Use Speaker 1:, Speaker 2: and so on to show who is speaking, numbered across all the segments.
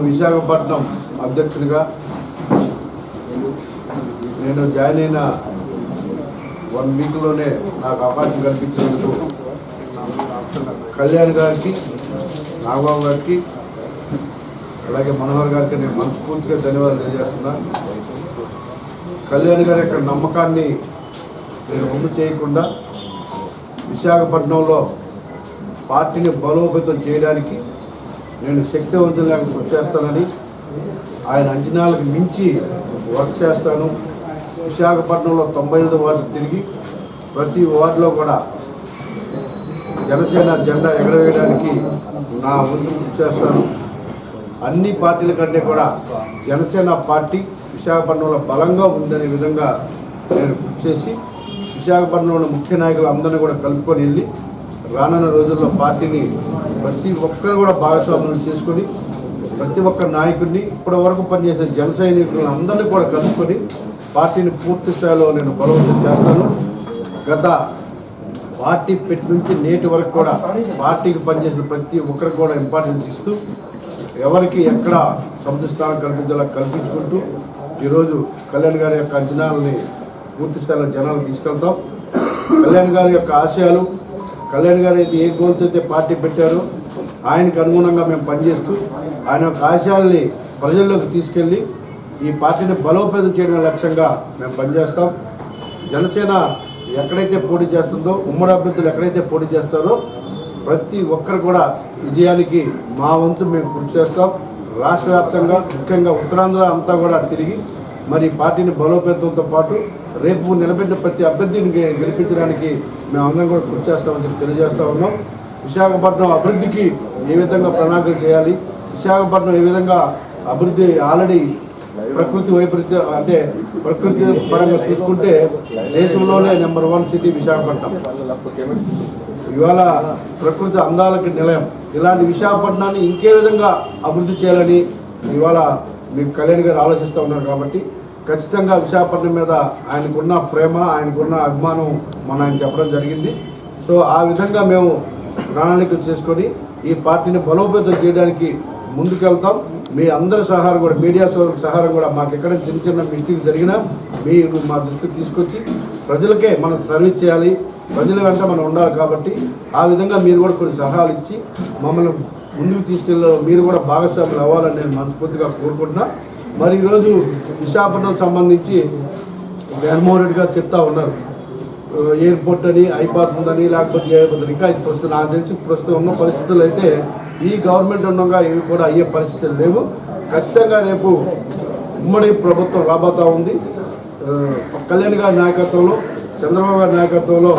Speaker 1: విశాఖపట్నం అధ్యక్షునిగా నేను జాయిన్ అయిన 1 వీక్లోనే నాకు అవకాశం కల్పించినందుకు కళ్యాణ్ గారికి, నాగబాబు గారికి, అలాగే మనోహర్ గారికి నేను మనస్ఫూర్తిగా ధన్యవాదాలు తెలియజేస్తున్నాను. కళ్యాణ్ గారి యొక్క నమ్మకాన్ని నేను ముందు చేయకుండా విశాఖపట్నంలో పార్టీని బలోపేతం చేయడానికి నేను శక్తివంతంగా కృషి చేస్తానని, ఆయన అంచనాలకు మించి వర్క్ చేస్తాను. విశాఖపట్నంలో 95 వార్డు తిరిగి ప్రతి వార్డులో కూడా జనసేన జెండా ఎగరవేయడానికి నా వంతు కృషి చేస్తాను. అన్ని పార్టీల కంటే కూడా జనసేన పార్టీ విశాఖపట్నంలో బలంగా ఉందనే విధంగా నేను కృషి చేసి విశాఖపట్నంలోని ముఖ్య నాయకులు అందరినీ కూడా కలుపుకొని వెళ్ళి రానున్న రోజుల్లో పార్టీని ప్రతి ఒక్కరు కూడా భాగస్వామ్యం చేసుకొని ప్రతి ఒక్క నాయకుడిని ఇప్పటి వరకు పనిచేసే జన సైనికులను అందరినీ కూడా కలుపుకొని పార్టీని పూర్తి స్థాయిలో నేను బలోపేతం చేస్తాను. గత పార్టీ పెట్టి నుంచి నేటి వరకు కూడా పార్టీకి పనిచేసిన ప్రతి ఒక్కరికి కూడా ఇంపార్టెన్స్ ఇస్తూ ఎవరికి ఎక్కడ సముద్ర స్థానం కల్పించుకుంటూ ఈరోజు కళ్యాణ్ గారి యొక్క అంచనాలని పూర్తి స్థాయిలో జనాలు తీసుకెళ్తాం. కళ్యాణ్ గారి యొక్క ఆశయాలు, కళ్యాణ్ గారు అయితే ఏ గోల్తో అయితే పార్టీ పెట్టారో ఆయనకు అనుగుణంగా మేము పనిచేస్తూ ఆయన యొక్క ఆశయాల్ని ప్రజల్లోకి తీసుకెళ్ళి ఈ పార్టీని బలోపేతం చేయడం లక్ష్యంగా మేము పనిచేస్తాం. జనసేన ఎక్కడైతే పోటీ చేస్తుందో, ఉమ్మడి అభ్యర్థులు ఎక్కడైతే పోటీ చేస్తారో ప్రతి ఒక్కరు కూడా విజయానికి మా వంతు మేము కృషి చేస్తాం. రాష్ట్ర వ్యాప్తంగా ముఖ్యంగా ఉత్తరాంధ్ర అంతా కూడా తిరిగి మరి పార్టీని బలోపేతంతో పాటు రేపు నిలబెట్టిన ప్రతి అభ్యర్థిని గెలిపించడానికి మేము అందరం కూడా కృషి చేస్తామని చెప్పి తెలియజేస్తూ ఉన్నాం. విశాఖపట్నం అభివృద్ధికి ఏ విధంగా ప్రణాళికలు చేయాలి, విశాఖపట్నం ఏ విధంగా అభివృద్ధి ఆల్రెడీ ప్రకృతి వైపరీత్యం అంటే ప్రకృతి పరంగా చూసుకుంటే దేశంలోనే నెంబర్ 1 సిటీ విశాఖపట్నం. ఇవాళ ప్రకృతి అందాలకి నిలయం. ఇలాంటి విశాఖపట్నాన్ని ఇంకే విధంగా అభివృద్ధి చేయాలని ఇవాళ మీకు కళ్యాణ్ గారు ఆలోచిస్తూ ఉన్నారు. కాబట్టి ఖచ్చితంగా విశాఖపట్నం మీద ఆయనకున్న ప్రేమ, ఆయనకున్న అభిమానం ఆయన చెప్పడం జరిగింది. సో ఆ విధంగా మేము ప్రణాళికలు చేసుకొని ఈ పార్టీని బలోపేతం చేయడానికి ముందుకెళ్తాం. మీ అందరి సహారం కూడా, మీడియా సహారం కూడా, మాకు ఎక్కడ చిన్న చిన్న మిస్టేక్ జరిగినా మీరు మా దృష్టికి తీసుకొచ్చి ప్రజలకే మనం సర్వీస్ చేయాలి, ప్రజల వెంట మనం ఉండాలి. కాబట్టి ఆ విధంగా మీరు కూడా కొన్ని సలహాలు ఇచ్చి మమ్మల్ని ముందుకు తీసుకెళ్ళి మీరు కూడా భాగస్వాములు అవ్వాలని నేను మనస్ఫూర్తిగా కోరుకుంటున్నా. మరి ఈరోజు విశాఖపట్నం సంబంధించి జగన్మోహన్ రెడ్డి గారు చెప్తా ఉన్నారు, ఎయిర్పోర్ట్ అని అయిపోతుందని, లేకపోతే అయిపోతుంది. ఇంకా ప్రస్తుతం నాకు తెలిసి ప్రస్తుతం ఉన్న పరిస్థితులు అయితే ఈ గవర్నమెంట్ ఉండగా ఇవి కూడా అయ్యే పరిస్థితులు లేవు. ఖచ్చితంగా రేపు ఉమ్మడి ప్రభుత్వం రాబోతూ ఉంది. కళ్యాణ్ గారి నాయకత్వంలో, చంద్రబాబు గారి నాయకత్వంలో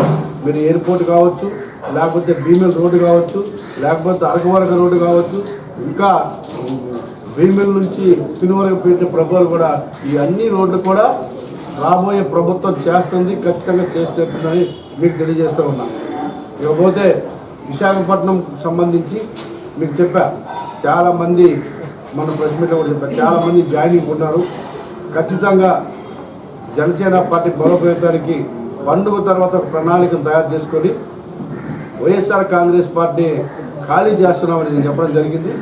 Speaker 1: మీరు ఎయిర్పోర్ట్ కావచ్చు, లేకపోతే భీమిల్ రోడ్డు కావచ్చు, లేకపోతే అరకవరక రోడ్డు కావచ్చు, ఇంకా భీమిల్ నుంచి తిరువరకు పెట్టిన ప్రభుత్వాలు కూడా ఈ అన్ని రోడ్లు కూడా రాబోయే ప్రభుత్వం చేస్తుంది, ఖచ్చితంగా చేస్తుందని మీకు తెలియజేస్తూ ఉన్నాను. ఇకపోతే విశాఖపట్నం సంబంధించి మీకు చెప్పా, చాలామంది మన ప్రెస్ మీట్లో కూడా చెప్పారు, చాలామంది జాయినింగ్ ఉన్నారు. ఖచ్చితంగా జనసేన పార్టీ బలోపేతానికి పండుగ తర్వాత ప్రణాళికను తయారు చేసుకొని వైఎస్ఆర్ కాంగ్రెస్ పార్టీ ఖాళీ చేస్తున్నామని నేను చెప్పడం జరిగింది.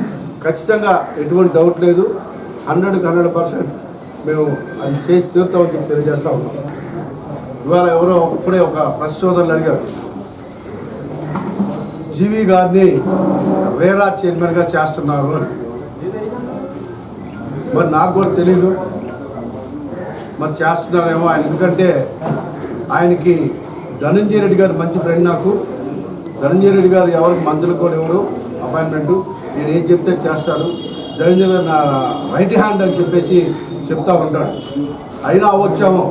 Speaker 1: ఖచ్చితంగా ఎటువంటి డౌట్ లేదు, 100కి 100% మేము అది చేసి తీరుతామని చెప్పి తెలియజేస్తూ ఉన్నాం. ఇవాళ ఎవరో ఇప్పుడే ఒక ప్రెస్ సోదరులు అడిగారు, జీవి గారిని రేరా చైర్మన్గా చేస్తున్నారు అని. మరి నాకు కూడా తెలీదు, మరి చేస్తున్నారేమో ఆయన. ఎందుకంటే ఆయనకి ధనంజయ రెడ్డి గారు మంచి ఫ్రెండ్. నాకు ధనంజయ రెడ్డి గారు ఎవరికి మంత్రులు కూడా ఎవరు అపాయింట్మెంటు, నేను ఏం చెప్తే చేస్తాడు. ధనంజయ గారు నా రైట్ హ్యాండ్ అని చెప్పేసి చెప్తా ఉంటాడు. అయినా వచ్చాము,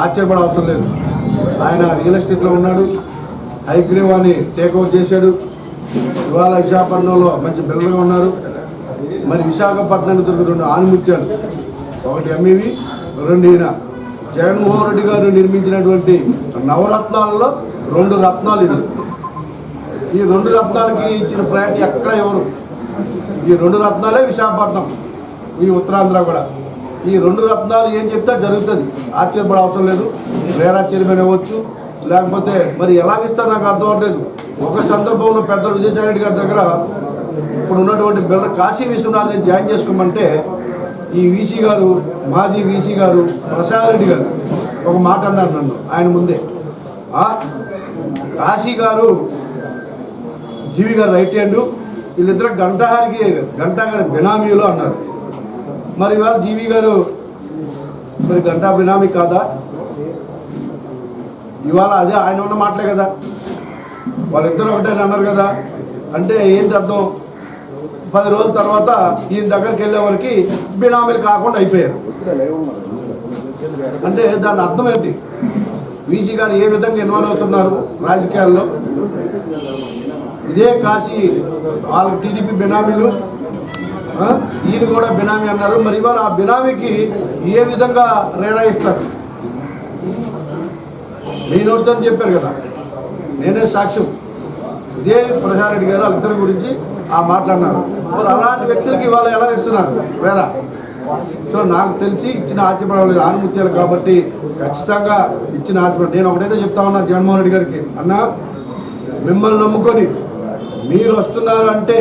Speaker 1: ఆశ్చర్యపడే అవసరం లేదు. ఆయన రియల్ ఎస్టేట్లో ఉన్నాడు, హైగ్రీవాన్ని టేక్ ఓవర్ చేశాడు. ఇవాళ విశాఖపట్నంలో మంచి బిల్డర్గా ఉన్నారు. మరి విశాఖపట్నానికి దొరికి 2 ఆనిముత్యాలు, ఒకటి ఎంఈవి, 2 ఈయన జగన్మోహన్ రెడ్డి గారు నిర్మించినటువంటి నవరత్నాలలో 2 రత్నాలు ఇవి. ఈ 2 రత్నాలకి ఇచ్చిన ప్రయారిటీ ఎక్కడ ఎవరు? ఈ 2 రత్నాలే విశాఖపట్నం, ఈ ఉత్తరాంధ్ర కూడా. ఈ 2 రత్నాలు ఏం చెప్తే జరుగుతుంది, ఆశ్చర్యపడే అవసరం లేదు. రేరా చైర్మన్ ఇవ్వచ్చు, లేకపోతే మరి ఎలాగిస్తా నాకు అర్థం అవ్వట్లేదు. ఒక సందర్భంలో పెద్ద విజయసాయి రెడ్డి గారి దగ్గర అప్పుడు ఉన్నటువంటి బిల్డర్ కాశీ విశ్వనాథ్ని జాయిన్ చేసుకోమంటే ఈ వీసీ గారు, మాజీ వీసీ గారు ప్రసాద్ రెడ్డి గారు ఒక మాట అన్నారు నన్ను ఆయన ముందే. కాశీ గారు జీవి గారు రైట్ హ్యాండ్, వీళ్ళిద్దరు గంటా గారి బినామీలు అన్నారు. మరి ఇవాళ జీవి గారు మరి గంటా బినామీ కాదా? ఇవాళ అదే ఆయన ఉన్న మాటలే కదా, వాళ్ళిద్దరు ఒకటే అన్నారు కదా. అంటే ఏంటి అర్థం? 10 రోజుల తర్వాత ఈయన దగ్గరికి వెళ్ళే వరకు బినామీలు కాకుండా అయిపోయారు. అంటే దాని అర్థం ఏంటి? వీసీ గారు ఏ విధంగా ఇన్వాల్వ్ అవుతున్నారు రాజకీయాల్లో? ఇదే కాశీ వాళ్ళకి టీడీపీ బినామీలు, ఈయన కూడా బినామీ అన్నారు. మరి ఇవాళ ఆ బినామీకి ఏ విధంగా రేడా ఇస్తారు? మీ నోటితో చెప్పారు కదా, నేనే సాక్ష్యం. ఇదే ప్రసాద్ రెడ్డి గారు వాళ్ళిద్దరి గురించి ఆ మాట్లాడినారు. మరి అలాంటి వ్యక్తులకి ఇవాళ ఎలా ఇస్తున్నారు వేరా? సో నాకు తెలిసి ఇచ్చిన ఆశపడలేదు ఆనుమత్యాలు కాబట్టి ఖచ్చితంగా ఇచ్చిన ఆశపడ. నేను ఒకటైతే చెప్తా ఉన్నా జగన్మోహన్ రెడ్డి గారికి, అన్న మిమ్మల్ని నమ్ముకొని మీరు వస్తున్నారంటే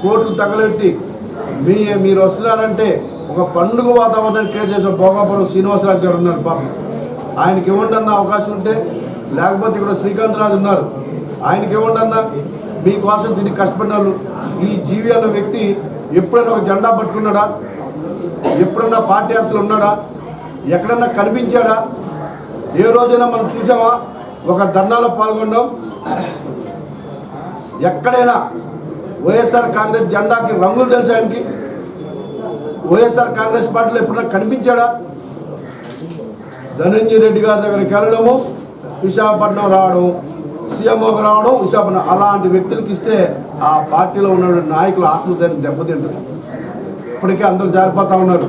Speaker 1: కోర్టులు తగలెట్టి మీరు వస్తున్నారంటే ఒక పండుగ వాతావరణాన్ని క్రియేట్ చేసిన భోగాపురం శ్రీనివాసరాజు గారు ఉన్నారు. పాపం ఆయనకి ఇవ్వండి అన్న అవకాశం ఉంటే, లేకపోతే ఇక్కడ శ్రీకాంత్ రాజు ఉన్నారు, ఆయనకి ఇవ్వండి అన్న. మీకోసం దీనికి కష్టపడిన వాళ్ళు. ఈ జీవి అన్న వ్యక్తి ఎప్పుడైనా ఒక జెండా పట్టుకున్నాడా? ఎప్పుడన్నా పార్టీ ఆఫీసులో ఉన్నాడా? ఎక్కడన్నా కనిపించాడా? ఏ రోజైనా మనం చూసామా ఒక ధర్నాలో పాల్గొన్నాం? ఎక్కడైనా వైఎస్ఆర్ కాంగ్రెస్ జెండాకి రంగులు తెలుసు ఆయనకి? వైఎస్ఆర్ కాంగ్రెస్ పార్టీలో ఎప్పుడన్నా కనిపించాడా? ధనంజయ రెడ్డి గారి దగ్గరికి వెళ్ళడము, విశాఖపట్నం రావడం, సీఎంఓకి రావడం, విశాఖపట్నం, అలాంటి వ్యక్తులకి ఇస్తే ఆ పార్టీలో ఉన్న నాయకుల ఆత్మధైర్యం దెబ్బతింటుంది. ఇప్పటికే అందరూ జారిపోతూ ఉన్నారు.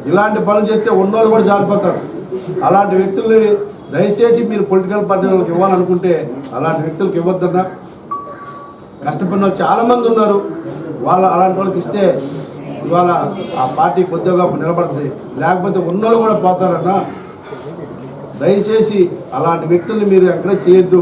Speaker 1: ఇలాంటి పనులు చేస్తే ఉన్నోళ్ళు కూడా జారిపోతారు. అలాంటి వ్యక్తుల్ని దయచేసి మీరు పొలిటికల్ పార్టీలకు ఇవ్వాలనుకుంటే అలాంటి వ్యక్తులకు ఇవ్వద్దన్నా. కష్టపడిన వాళ్ళు చాలామంది ఉన్నారు, అలాంటి వాళ్ళకి ఇస్తే ఇవాళ ఆ పార్టీ కొద్దిగా నిలబడుతుంది. లేకపోతే ఉన్నోళ్ళు కూడా పోతారన్నా. దయచేసి అలాంటి వ్యక్తుల్ని మీరు ఎంకరేజ్ చేయొద్దు.